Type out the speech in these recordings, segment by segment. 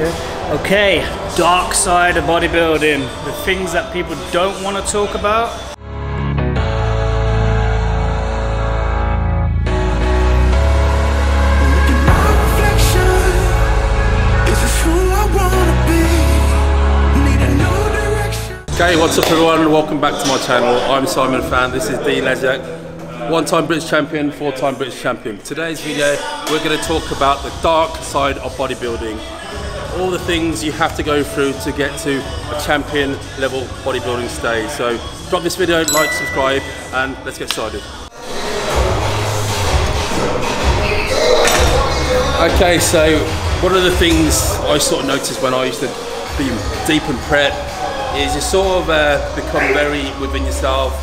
Yeah. Okay, dark side of bodybuilding, the things that people don't want to talk about. Okay, what's up everyone? Welcome back to my channel. I'm Simon Fan, this is Dean Lesiak. One-time British champion, four-time British champion. Today's video, we're going to talk about the dark side of bodybuilding. All the things you have to go through to get to a champion level bodybuilding stage. So drop this video, like, subscribe, and let's get started. Okay, so one of the things I sort of noticed when I used to be deep in prep is you sort of become very within yourself,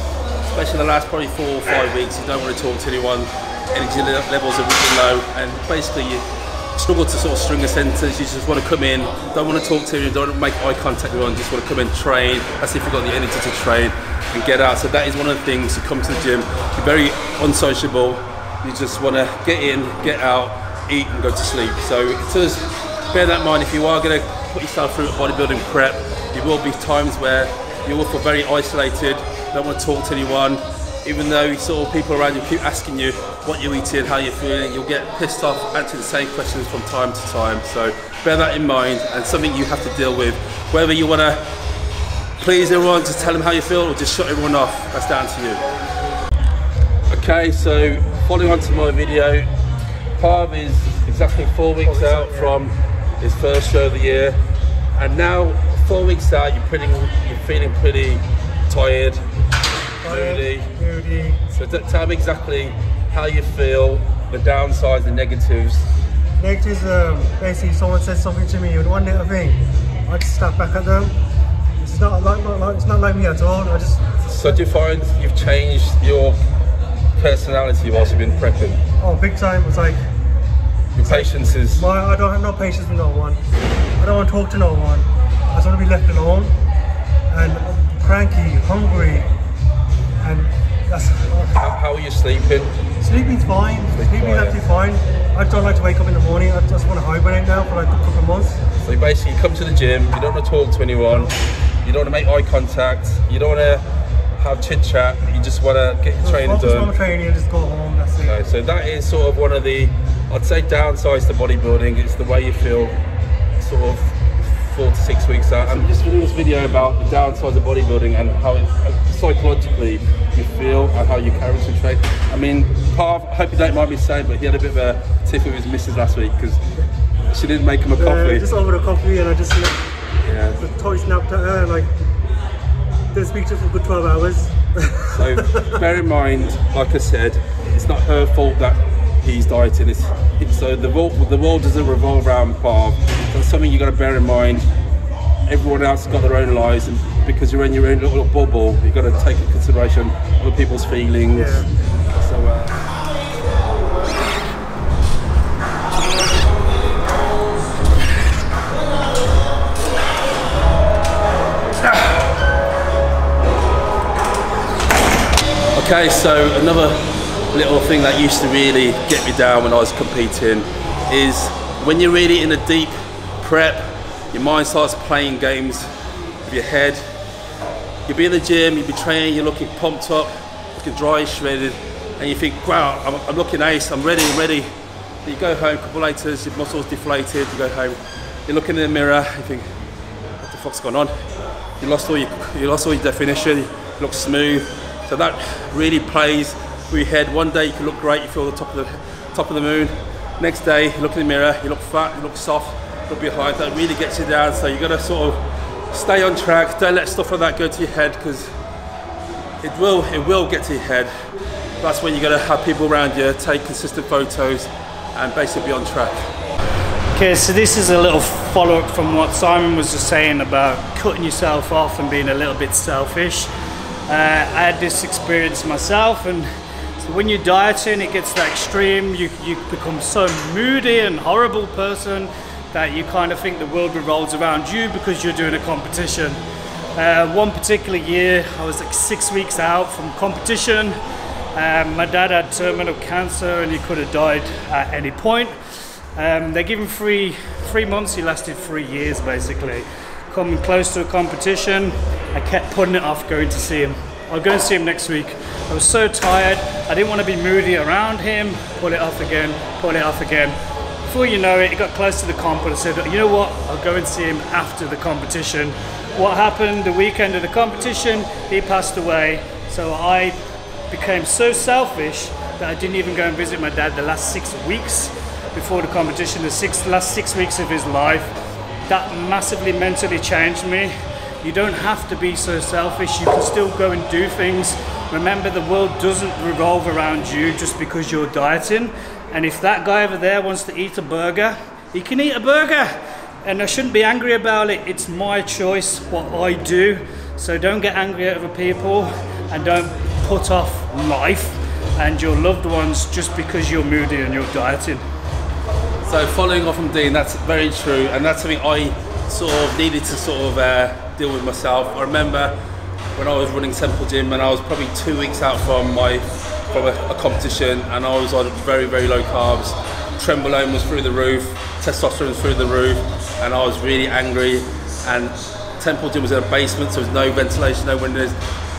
especially the last probably 4 or 5 weeks. You don't want to talk to anyone, energy levels are really low, and basically you struggle to sort of string a sentence. You just want to come in, don't want to talk to anyone, don't want to make eye contact with anyone, just want to come in, train, as if you've got the energy to train and get out. So that is one of the things. You come to the gym, you're very unsociable, you just want to get in, get out, eat and go to sleep. So just bear that in mind. If you are going to put yourself through a bodybuilding prep, there will be times where you will feel very isolated, don't want to talk to anyone, even though sort of people around you keep asking you what you're eating, how you're feeling. You'll get pissed off answering the same questions from time to time. So bear that in mind, and something you have to deal with. Whether you want to please everyone, just tell them how you feel, or just shut everyone off, that's down to you. Okay, so following on to my video, Parv is exactly 4 weeks out from his first show of the year, and now 4 weeks out, you're feeling pretty tired, moody. So tell me exactly how you feel, the downsides, the negatives. Negatives, basically someone says something to me with one little thing, I just step back at them. It's not like me at all. So do you find you've changed your personality whilst you've been prepping? Oh, big time. It's like your patience is. I don't have no patience with no one. I don't want to talk to no one. I just want to be left alone, and I'm cranky, hungry, and that's... How are you sleeping? Sleeping's fine. Sleeping's actually fine. I don't like to wake up in the morning. I just want to hibernate now for like a couple of months. So you basically come to the gym, you don't want to talk to anyone, you don't want to make eye contact, you don't want to have chit chat, you just want to get your training done. Focus on training and just go home, that's it. Okay, so that is sort of one of the, I'd say, downsides to bodybuilding. It's the way you feel sort of 4 to 6 weeks out. I'm just doing this video about the downsides of bodybuilding and how psychologically you feel and how you carry to train. I mean, Parv, I hope you don't mind me saying, but he had a bit of a tiff with his missus last week because she didn't make him a coffee. Just over a coffee, and I just totally snapped at her, like, didn't speak to her for a good 12 hours. So bear in mind, like I said, it's not her fault that he's dieting. So the world doesn't revolve around Parv. That's something you got to bear in mind. Everyone else has got their own lives, and because you're in your own little bubble, you've got to take into consideration other people's feelings. Yeah. So, okay, so another little thing that used to really get me down when I was competing is when you're really in a deep prep, your mind starts playing games with your head. You'll be in the gym, you'll be training, you're looking pumped up, looking dry, shredded, and you think, wow, I'm looking ace, I'm ready. Then you go home, a couple later, your muscles deflated, you go home, you look in the mirror, you think, what the fuck's going on? You lost all your definition, you look smooth. So that really plays with your head. One day you can look great, you feel the top of the moon. Next day, you look in the mirror, you look fat, you look soft, you look behind. That really gets you down. So you got to sort of stay on track. Don't let stuff like that go to your head, because it will get to your head. That's when you got to have people around you, take consistent photos, and basically be on track. Okay, so this is a little follow-up from what Simon was just saying about cutting yourself off and being a little bit selfish. I had this experience myself, and so when you're dieting, it gets to that extreme. You become so moody and horrible person that you kind of think the world revolves around you because you're doing a competition. One particular year, I was like 6 weeks out from competition. My dad had terminal cancer and he could have died at any point. They give him 3 months, he lasted 3 years basically. Coming close to a competition, I kept putting it off going to see him. I'll go and see him next week. I was so tired, I didn't want to be moody around him, pull it off again, pull it off again. Before you know it, it got close to the comp and I said, you know what, I'll go and see him after the competition. What happened the weekend of the competition, he passed away. So I became so selfish that I didn't even go and visit my dad the last 6 weeks before the competition, the last 6 weeks of his life. That massively mentally changed me. You don't have to be so selfish, you can still go and do things. Remember, the world doesn't revolve around you just because you're dieting. And if that guy over there wants to eat a burger, he can eat a burger. And I shouldn't be angry about it. It's my choice, what I do. So don't get angry at other people and don't put off life and your loved ones just because you're moody and you're dieting. So following off from Dean, that's very true, and that's something I sort of needed to sort of deal with myself. I remember when I was running Temple Gym and I was probably 2 weeks out from a competition, and I was on very, very low carbs. Trenbolone was through the roof, testosterone was through the roof, and I was really angry. And Temple Gym was in a basement, so there was no ventilation, no windows.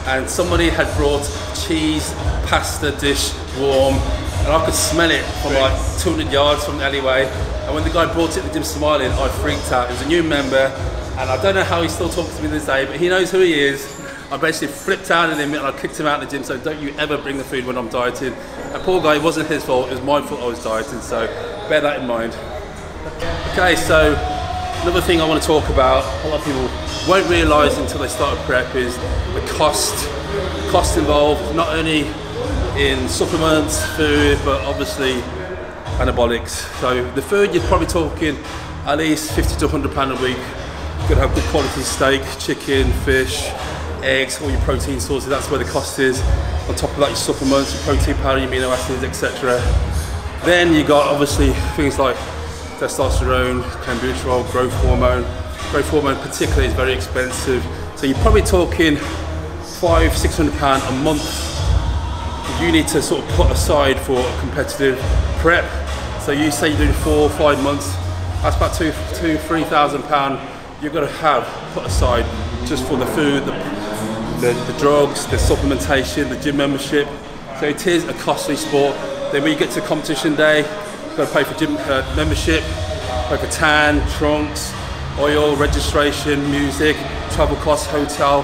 And somebody had brought cheese pasta dish warm, and I could smell it from like 200 yards from the alleyway. And when the guy brought it to the gym smiling, I freaked out. He was a new member, and I don't know how he still talks to me this day, but he knows who he is. I basically flipped out at him and I kicked him out of the gym, so don't you ever bring the food when I'm dieting. And poor guy, it wasn't his fault, it was my fault I was dieting, so bear that in mind. Okay, so another thing I want to talk about, a lot of people won't realise until they start a prep, is the cost involved, not only in supplements, food, but obviously anabolics. So the food, you're probably talking at least £50 to £100 a week. You've got to have good quality steak, chicken, fish, eggs, all your protein sources, that's where the cost is. On top of that, your supplements, your protein powder, your amino acids, etc. Then you got obviously things like testosterone, clenbuterol, growth hormone. Growth hormone particularly is very expensive. So you're probably talking £500–600 a month you need to sort of put aside for a competitive prep. So you say you're doing 4 or 5 months, that's about £2,000–3,000 you've got to have put aside just for the food, the drugs, the supplementation, the gym membership. So it is a costly sport. Then when you get to competition day, you've got to pay for gym membership, pay for tan, trunks, oil, registration, music, travel costs, hotel.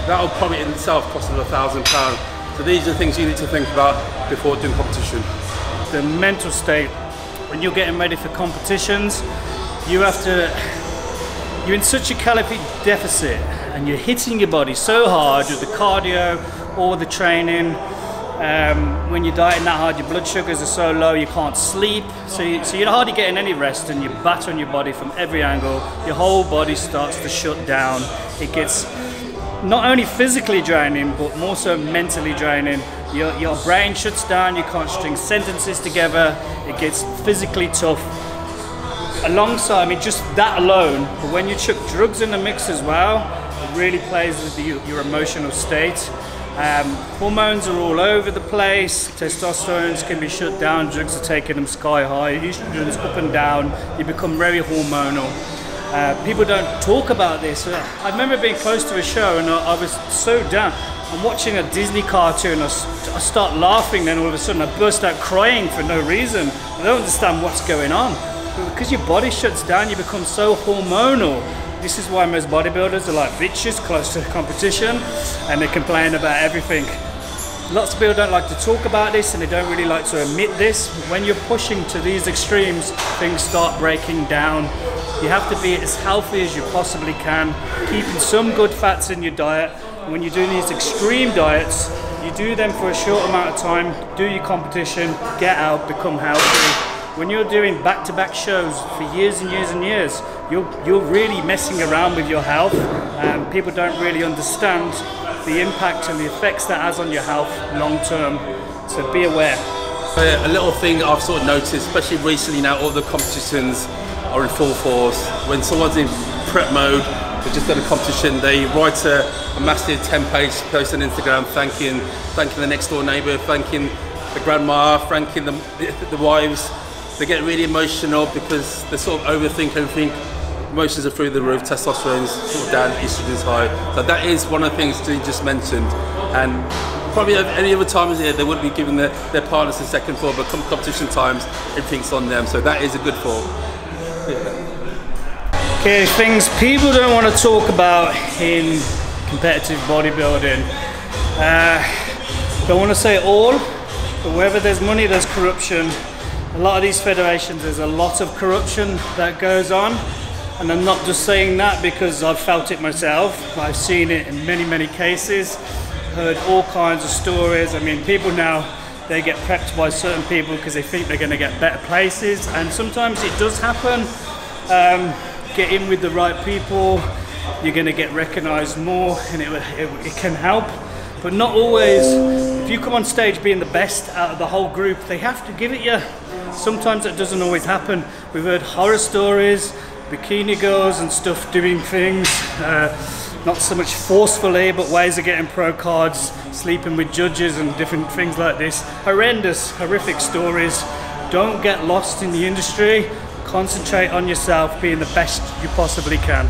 That'll probably in itself cost £1,000. So these are the things you need to think about before doing competition. The mental state, when you're getting ready for competitions, you're in such a caloric deficit and you're hitting your body so hard with the cardio or the training. When you're dieting that hard, your blood sugars are so low you can't sleep, so you're hardly getting any rest, and you're battering your body from every angle. Your whole body starts to shut down. It gets not only physically draining, but more so mentally draining. Your brain shuts down, you can't string sentences together, it gets physically tough. Alongside, I mean, just that alone, but when you chuck drugs in the mix as well, it really plays with your emotional state. Hormones are all over the place, testosterones can be shut down, drugs are taking them sky high, estrogen's up and down, you become very hormonal. People don't talk about this. I remember being close to a show and I was so down. I'm watching a Disney cartoon, I start laughing, then all of a sudden I burst out crying for no reason. I don't understand what's going on. But because your body shuts down, you become so hormonal. This is why most bodybuilders are like bitches close to the competition and they complain about everything. Lots of people don't like to talk about this and they don't really like to admit this. When you're pushing to these extremes, things start breaking down. You have to be as healthy as you possibly can, keeping some good fats in your diet. When you're doing these extreme diets, you do them for a short amount of time, do your competition, get out, become healthy. When you're doing back-to-back shows for years and years and years, you're really messing around with your health, and people don't really understand the impact and the effects that has on your health long term. So be aware. A little thing I've sort of noticed, especially recently now, all the competitions are in full force. When someone's in prep mode, they've just done a competition, they write a massive 10-page post on Instagram thanking the next door neighbour, thanking the grandma, thanking the wives. they get really emotional because they sort of overthink everything. Emotions are through the roof, testosterone's sort of down, estrogen's high. So that is one of the things Dean just mentioned. And probably any other times here, they wouldn't be giving their partners a second thought, but come competition times, everything's on them. So that is a good thought. Yeah. Okay, things people don't want to talk about in competitive bodybuilding. Don't want to say all, but wherever there's money, there's corruption. A lot of these federations, there's a lot of corruption that goes on. And I'm not just saying that because I've felt it myself. I've seen it in many, many cases, heard all kinds of stories. I mean, people now, they get prepped by certain people because they think they're going to get better places. And sometimes it does happen. Get in with the right people, you're going to get recognized more, and it can help. But not always. If you come on stage being the best out of the whole group, they have to give it you. Sometimes that doesn't always happen. We've heard horror stories, bikini girls and stuff doing things, not so much forcefully, but ways of getting pro cards, sleeping with judges and different things like this. Horrendous, horrific stories. Don't get lost in the industry. Concentrate on yourself, being the best you possibly can.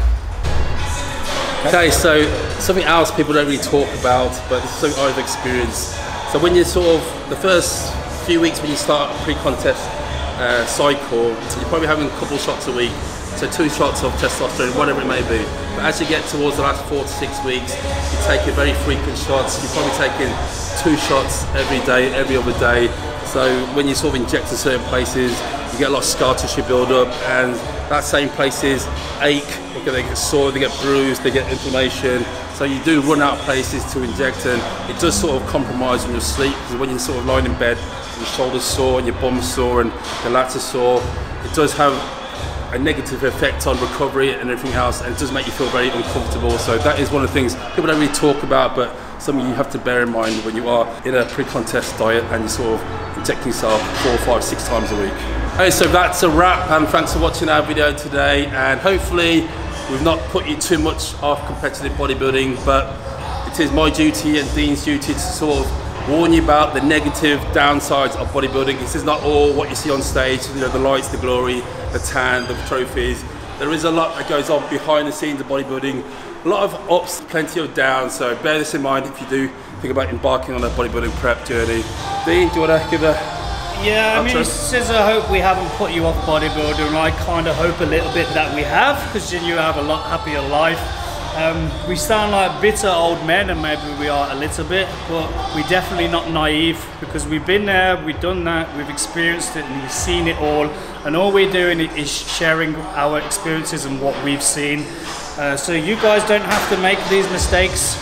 Okay, so something else people don't really talk about, but this is something I've experienced. So when you're sort of, the first few weeks when you start a pre-contest cycle, you're probably having a couple shots a week. So 2 shots of testosterone, whatever it may be. But as you get towards the last 4 to 6 weeks, you take very frequent shots. You're probably taking 2 shots every day, every other day. So when you sort of inject in certain places, you get a lot of scar tissue build up, and that same places ache, they get sore, they get bruised, they get inflammation. So you do run out of places to inject, and it does sort of compromise on your sleep, because when you're sort of lying in bed, your shoulders sore and your bum's sore and your lats are sore, it does have a negative effect on recovery and everything else, and it does make you feel very uncomfortable. So that is one of the things people don't really talk about, but something you have to bear in mind when you are in a pre-contest diet and you're sort of injecting yourself 4, 5, 6 times a week. Okay, so that's a wrap, and thanks for watching our video today, and hopefully we've not put you too much off competitive bodybuilding, but it is my duty and Dean's duty to sort of warn you about the negative downsides of bodybuilding. This is not all what you see on stage, you know, the lights, the glory, the tan, the trophies. There is a lot that goes on behind the scenes of bodybuilding. A lot of ups, plenty of downs, so bear this in mind if you do think about embarking on a bodybuilding prep journey. Dean, do you want to give a... Yeah, I mean, it says I hope we haven't put you off bodybuilding, and I kind of hope a little bit that we have, because you have a lot happier life. We sound like bitter old men, and maybe we are a little bit, but we're definitely not naive, because we've been there, we've done that, we've experienced it, and we've seen it all, and all we're doing is sharing our experiences and what we've seen. So you guys don't have to make these mistakes.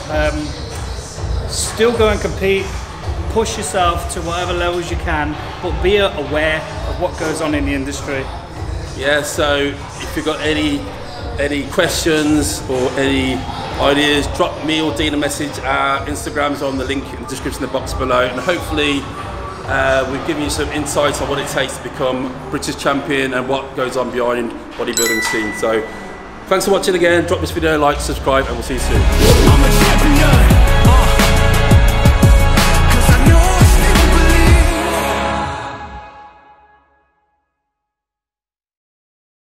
Still go and compete. Push yourself to whatever levels you can, but be aware of what goes on in the industry. Yeah, so if you've got any questions or any ideas, drop me or Dean a message. Our Instagram's on the link in the description box below, and hopefully we've given you some insights on what it takes to become British champion and what goes on behind bodybuilding scene. So thanks for watching again. Drop this video a like, subscribe, and we'll see you soon.